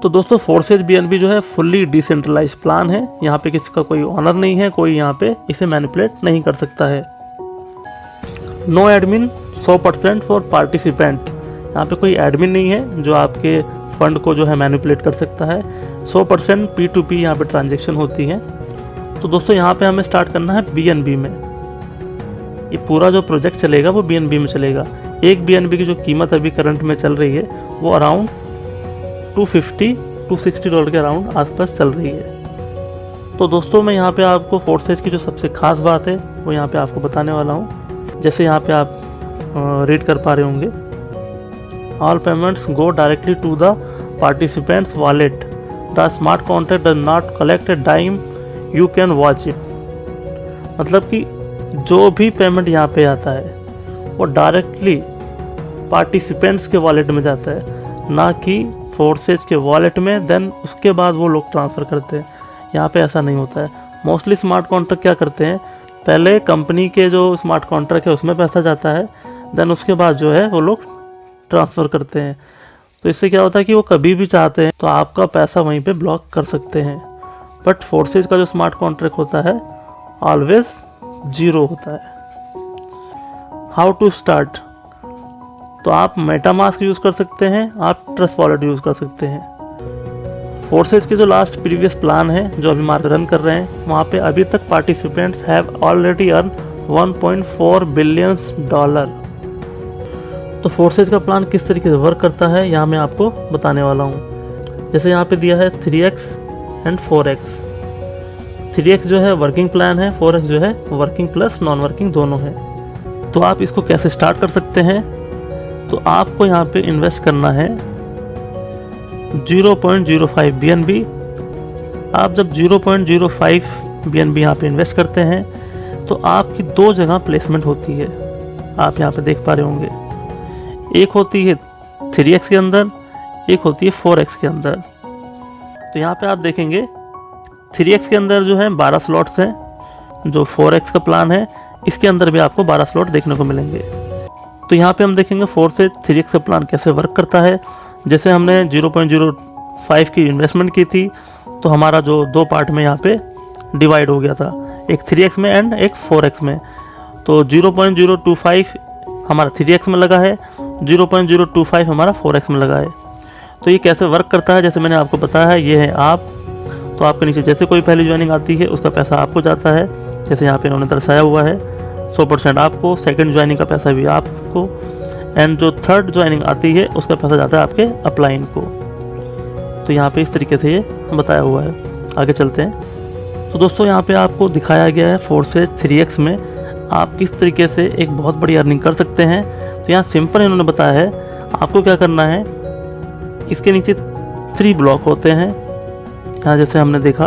तो दोस्तों forces BNB जो है फुल्ली डिसेंट्रलाइज प्लान है। यहाँ पे किसी का कोई ऑनर नहीं है, कोई यहाँ पे इसे मैनिपुलेट नहीं कर सकता है। No admin 100% for participant. यहाँ पे कोई एडमिन नहीं है जो आपके फंड को जो है मैनिपुलेट कर सकता है। 100% P2P यहाँ पे ट्रांजेक्शन होती है। तो दोस्तों यहाँ पे हमें स्टार्ट करना है BNB में। ये पूरा जो प्रोजेक्ट चलेगा वो BNB में चलेगा। एक BNB की जो कीमत अभी करंट में चल रही है वो अराउंड $250-260 के अराउंड आसपास चल रही है। तो दोस्तों मैं यहाँ पे आपको फोर्सेज की जो सबसे खास बात है वो यहाँ पे आपको बताने वाला हूँ। जैसे यहाँ पे आप रीड कर पा रहे होंगे, all payments go directly to the participants wallet, the smart contract does not collect a dime, you can watch it. मतलब कि जो भी पेमेंट यहाँ पे आता है वो डायरेक्टली पार्टिसिपेंट्स के वॉलेट में जाता है, ना कि फोर्सेज के वॉलेट में, देन उसके बाद वो लोग ट्रांसफ़र करते हैं। यहाँ पे ऐसा नहीं होता है। मोस्टली स्मार्ट कॉन्ट्रैक्ट क्या करते हैं, पहले कंपनी के जो स्मार्ट कॉन्ट्रैक्ट है उसमें पैसा जाता है, देन उसके बाद जो है वो लोग ट्रांसफ़र करते हैं। तो इससे क्या होता है कि वो कभी भी चाहते हैं तो आपका पैसा वहीं पे ब्लॉक कर सकते हैं। बट फोर्सेज का जो स्मार्ट कॉन्ट्रैक्ट होता है ऑलवेज 0 होता है। हाउ टू स्टार्ट, तो आप मेटामास्क यूज़ कर सकते हैं, आप ट्रस्ट वॉलेट यूज़ कर सकते हैं। फोर्सेज के जो लास्ट प्रीवियस प्लान है जो अभी मार्केट रन कर रहे हैं वहाँ पे अभी तक participants have already earn $1.4 billion. तो फोर्सेज का प्लान किस तरीके से वर्क करता है यहाँ मैं आपको बताने वाला हूँ। जैसे यहाँ पे दिया है 3x एंड 4x। 3x जो है वर्किंग प्लान है, 4x जो है वर्किंग प्लस नॉन वर्किंग दोनों है। तो आप इसको कैसे स्टार्ट कर सकते हैं, तो आपको यहाँ पे इन्वेस्ट करना है 0.05 BNB। आप जब 0.05 BNB यहाँ पे इन्वेस्ट करते हैं तो आपकी 2 जगह प्लेसमेंट होती है। आप यहाँ पे देख पा रहे होंगे, एक होती है 3x के अंदर, एक होती है 4x के अंदर। तो यहाँ पे आप देखेंगे 3x के अंदर जो है 12 स्लॉट्स हैं, जो 4x का प्लान है इसके अंदर भी आपको 12 स्लॉट देखने को मिलेंगे। तो यहाँ पे हम देखेंगे 4 से 3x का प्लान कैसे वर्क करता है। जैसे हमने 0.05 की इन्वेस्टमेंट की थी तो हमारा जो 2 पार्ट में यहाँ पे डिवाइड हो गया था, एक 3x में एंड एक 4x में। तो 0.025 हमारा 3x में लगा है, 0.025 हमारा 4x में लगा है। तो ये कैसे वर्क करता है, जैसे मैंने आपको बताया है, ये है आप। तो आपके नीचे जैसे कोई पहली ज्वाइनिंग आती है उसका पैसा आपको जाता है, जैसे यहाँ पे इन्होंने दर्शाया हुआ है 100% आपको, सेकंड ज्वाइनिंग का पैसा भी आपको, एंड जो थर्ड ज्वाइनिंग आती है उसका पैसा जाता है आपके अपलाइन को। तो यहाँ पे इस तरीके से ये बताया हुआ है। आगे चलते हैं। तो दोस्तों यहाँ पे आपको दिखाया गया है फोर्सेज 3x में आप किस तरीके से एक बहुत बड़ी अर्निंग कर सकते हैं। तो यहाँ सिंपल इन्होंने बताया है, आपको क्या करना है, इसके नीचे 3 ब्लॉक होते हैं। यहाँ जैसे हमने देखा,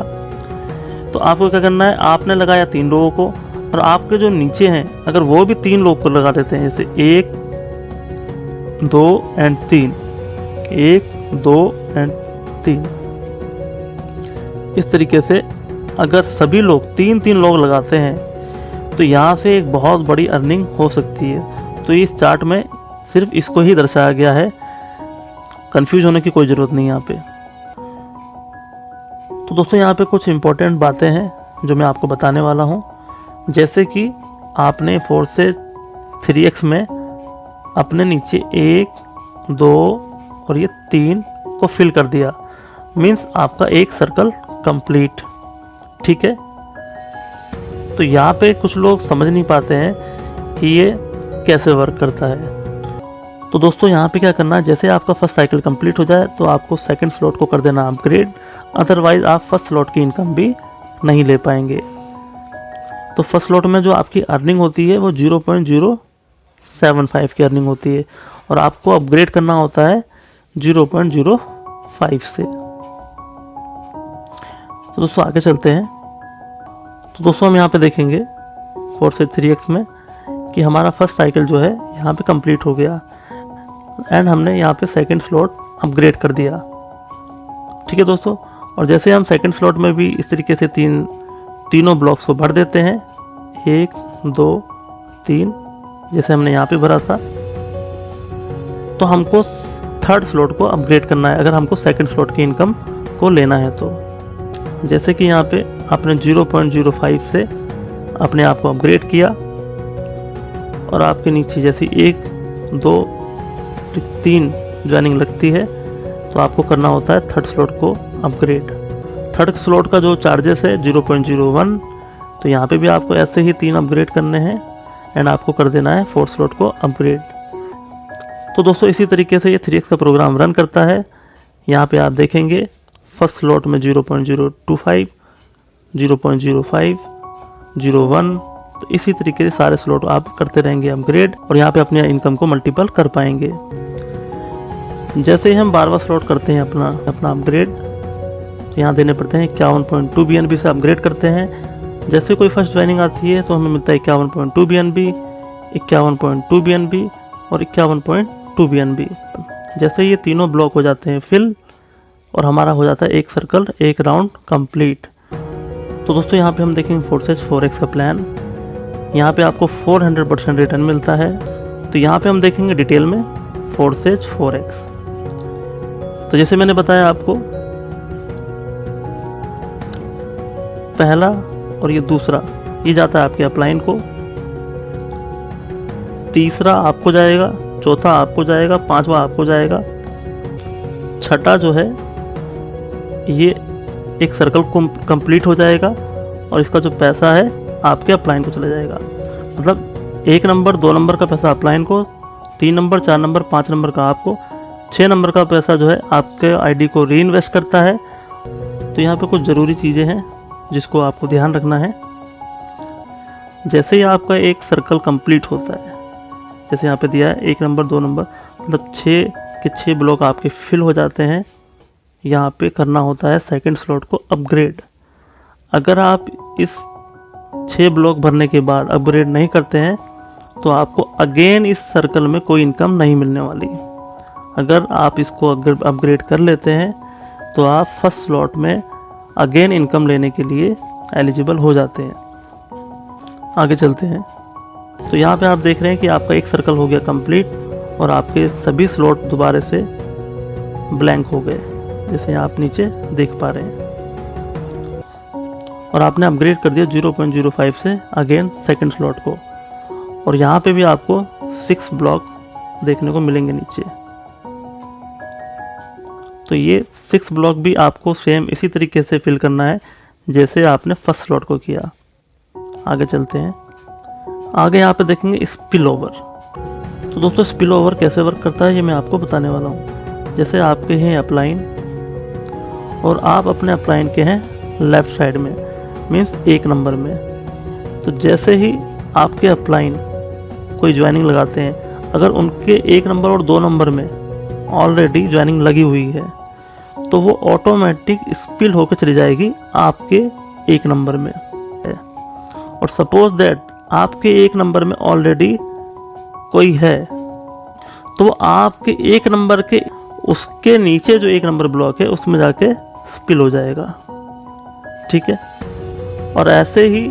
तो आपको क्या करना है, आपने लगाया 3 लोगों को, और आपके जो नीचे हैं अगर वो भी 3 लोग को लगा देते हैं, जैसे 1 2 एंड 3, 1 2 एंड 3, इस तरीके से अगर सभी लोग 3-3 लोग लगाते हैं तो यहाँ से एक बहुत बड़ी अर्निंग हो सकती है। तो इस चार्ट में सिर्फ इसको ही दर्शाया गया है, कंफ्यूज होने की कोई ज़रूरत नहीं यहाँ पे। तो दोस्तों यहाँ पे कुछ इम्पोर्टेंट बातें हैं जो मैं आपको बताने वाला हूँ। जैसे कि आपने फोर्सेज 3x में अपने नीचे 1 2 और ये 3 को फिल कर दिया, मीन्स आपका एक सर्कल कंप्लीट। ठीक है, तो यहाँ पे कुछ लोग समझ नहीं पाते हैं कि ये कैसे वर्क करता है। तो दोस्तों यहाँ पे क्या करना है, जैसे आपका फर्स्ट साइकिल कंप्लीट हो जाए तो आपको सेकंड स्लॉट को कर देना अपग्रेड, अदरवाइज आप फर्स्ट स्लॉट की इनकम भी नहीं ले पाएंगे। तो फर्स्ट स्लॉट में जो आपकी अर्निंग होती है वो 0.075 की अर्निंग होती है, और आपको अपग्रेड करना होता है 0.05 से। तो दोस्तों आगे चलते हैं। तो दोस्तों हम यहाँ पे देखेंगे फोर्सेज 3x में कि हमारा फर्स्ट साइकिल जो है यहाँ पे कंप्लीट हो गया, एंड हमने यहाँ पे सेकंड स्लॉट अपग्रेड कर दिया। ठीक है दोस्तों, और जैसे हम सेकंड स्लॉट में भी इस तरीके से तीनों ब्लॉक्स को भर देते हैं, 1 2 3, जैसे हमने यहाँ पे भरा था, तो हमको थर्ड स्लॉट को अपग्रेड करना है अगर हमको सेकंड स्लॉट की इनकम को लेना है तो। जैसे कि यहाँ पे आपने 0.05 से अपने आप को अपग्रेड किया और आपके नीचे जैसी 1, 2, 3 ज्वाइनिंग लगती है तो आपको करना होता है थर्ड स्लॉट को अपग्रेड। थर्ड स्लॉट का जो चार्जेस है 0.01, तो यहाँ पे भी आपको ऐसे ही 3 अपग्रेड करने हैं एंड आपको कर देना है फोर्थ स्लॉट को अपग्रेड। तो दोस्तों इसी तरीके से ये 3x का प्रोग्राम रन करता है। यहाँ पे आप देखेंगे फर्स्ट स्लॉट में 0.025, 0.05, 01, तो इसी तरीके से सारे स्लॉट आप करते रहेंगे अपग्रेड और यहाँ पे अपने इनकम को मल्टीपल कर पाएंगे। जैसे ही हम 12वां स्लॉट करते हैं अपना अपग्रेड, तो यहाँ देने पड़ते हैं 51.2 BNB से अपग्रेड करते हैं। जैसे कोई फर्स्ट ज्वाइनिंग आती है तो हमें मिलता है 51.2 BNB, 51.2 BNB और 51.2 BNB। जैसे ये तीनों ब्लॉक हो जाते हैं फिल और हमारा हो जाता है एक सर्कल, एक राउंड कंप्लीट। तो दोस्तों यहाँ पे हम देखेंगे फोर्सेज 4x का प्लान। यहाँ पे आपको 400% रिटर्न मिलता है। तो यहाँ पे हम देखेंगे डिटेल में फोर्सेज 4x। तो जैसे मैंने बताया आपको, पहला और ये दूसरा ये जाता है आपके अपलाइन को, तीसरा आपको जाएगा, चौथा आपको जाएगा, पांचवा आपको जाएगा, छठा जो है ये एक सर्कल कंप्लीट हो जाएगा और इसका जो पैसा है आपके अपलाइन को चला जाएगा। मतलब 1 नंबर 2 नंबर का पैसा अपलाइन को, 3 नंबर 4 नंबर 5 नंबर का आपको, 6 नंबर का पैसा जो है आपके आईडी को री इन्वेस्ट करता है। तो यहाँ पे कुछ ज़रूरी चीज़ें हैं जिसको आपको ध्यान रखना है। जैसे ही आपका एक सर्कल कंप्लीट होता है, जैसे यहाँ पे दिया है 1 नंबर 2 नंबर, मतलब 6 के 6 ब्लॉक आपके फिल हो जाते हैं। यहाँ पे करना होता है सेकंड स्लॉट को अपग्रेड। अगर आप इस 6 ब्लॉक भरने के बाद अपग्रेड नहीं करते हैं तो आपको अगेन इस सर्कल में कोई इनकम नहीं मिलने वाली। अगर आप इसको अपग्रेड कर लेते हैं तो आप फर्स्ट स्लॉट में अगेन इनकम लेने के लिए एलिजिबल हो जाते हैं। आगे चलते हैं। तो यहाँ पे आप देख रहे हैं कि आपका एक सर्कल हो गया कंप्लीट और आपके सभी स्लॉट दोबारा से ब्लैंक हो गए, जैसे आप नीचे देख पा रहे हैं। और आपने अपग्रेड कर दिया 0.05 से अगेन सेकंड स्लॉट को। और यहाँ पे भी आपको 6 ब्लॉक देखने को मिलेंगे नीचे। तो ये 6 ब्लॉक भी आपको सेम इसी तरीके से फिल करना है जैसे आपने फर्स्ट स्लॉट को किया। आगे चलते हैं। आगे यहाँ पे देखेंगे स्पिल ओवर। तो दोस्तों स्पिल ओवर कैसे वर्क करता है ये मैं आपको बताने वाला हूँ। जैसे आपके हैं अपलाइन और आप अपने अपलाइन के हैं लेफ़्ट साइड में, मीन्स 1 नंबर में। तो जैसे ही आपके अपलाइन कोई ज्वाइनिंग लगाते हैं, अगर उनके 1 नंबर और 2 नंबर में ऑलरेडी ज्वाइनिंग लगी हुई है तो वो ऑटोमेटिक स्पिल होकर चली जाएगी आपके 1 नंबर में। और सपोज दैट आपके 1 नंबर में ऑलरेडी कोई है तो वो आपके 1 नंबर के उसके नीचे जो 1 नंबर ब्लॉक है उसमें जाके स्पिल हो जाएगा, ठीक है। और ऐसे ही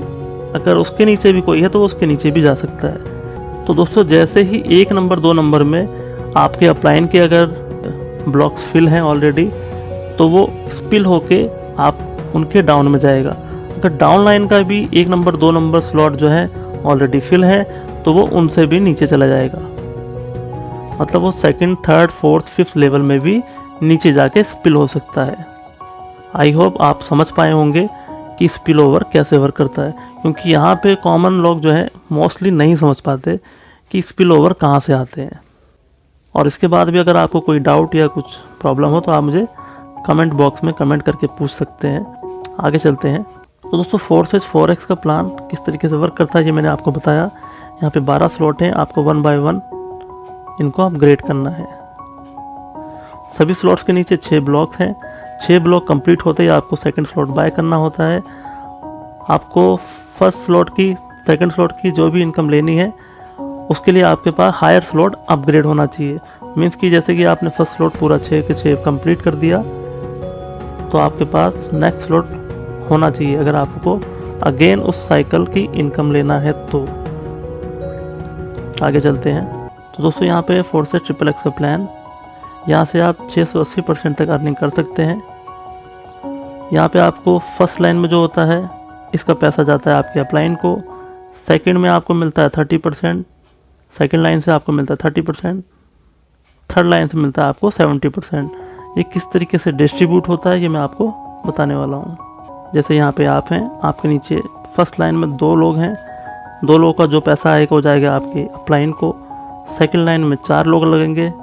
अगर उसके नीचे भी कोई है तो वो उसके नीचे भी जा सकता है। तो दोस्तों जैसे ही 1 नंबर 2 नंबर में आपके अपलाइन के अगर ब्लॉक्स फिल हैं ऑलरेडी तो वो स्पिल होके आप उनके डाउन में जाएगा। अगर डाउन लाइन का भी 1 नंबर 2 नंबर स्लॉट जो है ऑलरेडी फिल है तो वो उनसे भी नीचे चला जाएगा। मतलब वो second, third, fourth, fifth level में भी नीचे जाके स्पिल हो सकता है। आई होप आप समझ पाए होंगे कि स्पिल ओवर कैसे वर्क करता है, क्योंकि यहाँ पे कॉमन लोग जो है मोस्टली नहीं समझ पाते कि स्पिल ओवर कहाँ से आते हैं। और इसके बाद भी अगर आपको कोई डाउट या कुछ प्रॉब्लम हो तो आप मुझे कमेंट बॉक्स में कमेंट करके पूछ सकते हैं। आगे चलते हैं। तो दोस्तों फोर्सेज 4x का प्लान किस तरीके से वर्क करता है ये मैंने आपको बताया। यहाँ पे 12 स्लॉट हैं, आपको 1 बाय 1 इनको अपग्रेड करना है। सभी स्लॉट्स के नीचे 6 ब्लॉक हैं। 6 ब्लॉक कंप्लीट होते ही आपको सेकंड स्लॉट बाय करना होता है। आपको फर्स्ट स्लॉट की, सेकंड स्लॉट की जो भी इनकम लेनी है उसके लिए आपके पास हायर स्लॉट अपग्रेड होना चाहिए। मीन्स कि जैसे कि आपने फर्स्ट स्लॉट पूरा 6 के 6 कंप्लीट कर दिया तो आपके पास नेक्स्ट स्लॉट होना चाहिए अगर आपको अगेन उस साइकिल की इनकम लेना है तो। आगे चलते हैं। तो दोस्तों यहाँ पे फोर्सेज XXX का प्लान, यहाँ से आप 680% तक अर्निंग कर सकते हैं। यहाँ पे आपको फर्स्ट लाइन में जो होता है इसका पैसा जाता है आपके अपलाइन को, सेकंड में आपको मिलता है 30%, सेकंड लाइन से आपको मिलता है 30%, थर्ड लाइन से मिलता है आपको 70%। ये किस तरीके से डिस्ट्रीब्यूट होता है ये मैं आपको बताने वाला हूँ। जैसे यहाँ पे आप हैं, आपके नीचे फर्स्ट लाइन में 2 लोग हैं, 2 लोगों का जो पैसा आएगा वो जाएगा आपके अपलाइन को। सेकंड लाइन में 4 लोग लगेंगे,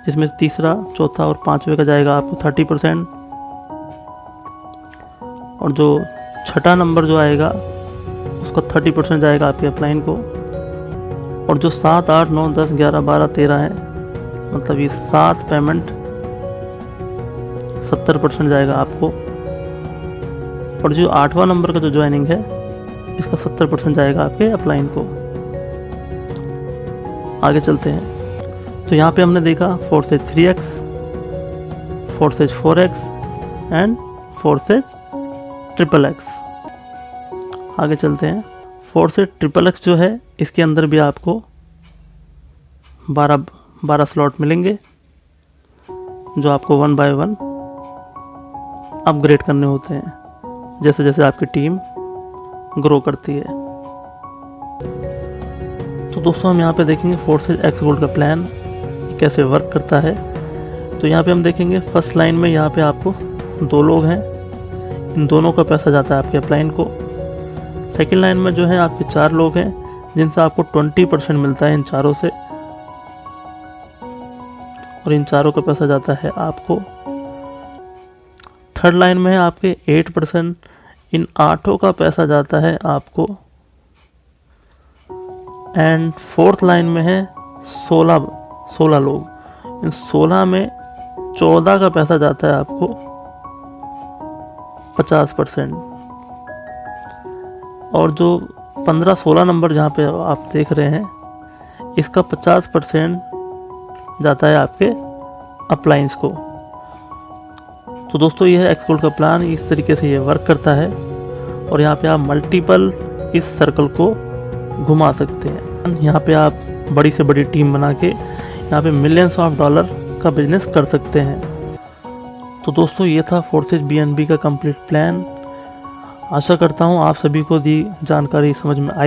जिसमें तीसरा, चौथा और 5वें का जाएगा आपको 30%, और जो छठा नंबर जो आएगा उसका 30% जाएगा आपके अपलाइन को। और जो 7, 8, 9, 10, 11, 12, 13 है, मतलब ये 7 पेमेंट 70% जाएगा आपको। और जो 8वां नंबर का जो ज्वाइनिंग है इसका 70% जाएगा आपके अपलाइन को। आगे चलते हैं। तो यहाँ पे हमने देखा forces 3x, forces 4x and forces XXX। आगे चलते हैं। फोर्सेज XXX जो है इसके अंदर भी आपको 12 स्लॉट मिलेंगे, जो आपको 1 बाय 1 अपग्रेड करने होते हैं जैसे जैसे आपकी टीम ग्रो करती है। तो दोस्तों हम यहाँ पे देखेंगे फोर्सेज X गोल्ड का प्लान कैसे वर्क करता है। तो यहाँ पे हम देखेंगे फर्स्ट लाइन में यहाँ पे आपको 2 लोग हैं, इन दोनों का पैसा जाता है आपके अपलाइन को। सेकंड लाइन में जो है आपके 4 लोग हैं, जिनसे आपको 20% मिलता है इन चारों से, और इन चारों का पैसा जाता है आपको। थर्ड लाइन में है आपके 8%, इन 8 का पैसा जाता है आपको। एंड फोर्थ लाइन में है 16 लोग, इन 16 में 14 का पैसा जाता है आपको 50%। और जो 15-16 नंबर जहाँ पे आप देख रहे हैं इसका 50% जाता है आपके अपलाइंस को। तो दोस्तों ये है X गोल्ड का प्लान, इस तरीके से ये वर्क करता है। और यहाँ पे आप मल्टीपल इस सर्कल को घुमा सकते हैं। यहाँ पे आप बड़ी से बड़ी टीम बना के यहाँ पे मिलियंस ऑफ डॉलर का बिजनेस कर सकते हैं। तो दोस्तों ये था फोर्सेज BNB का कंप्लीट प्लान। आशा करता हूँ आप सभी को दी जानकारी समझ में आई।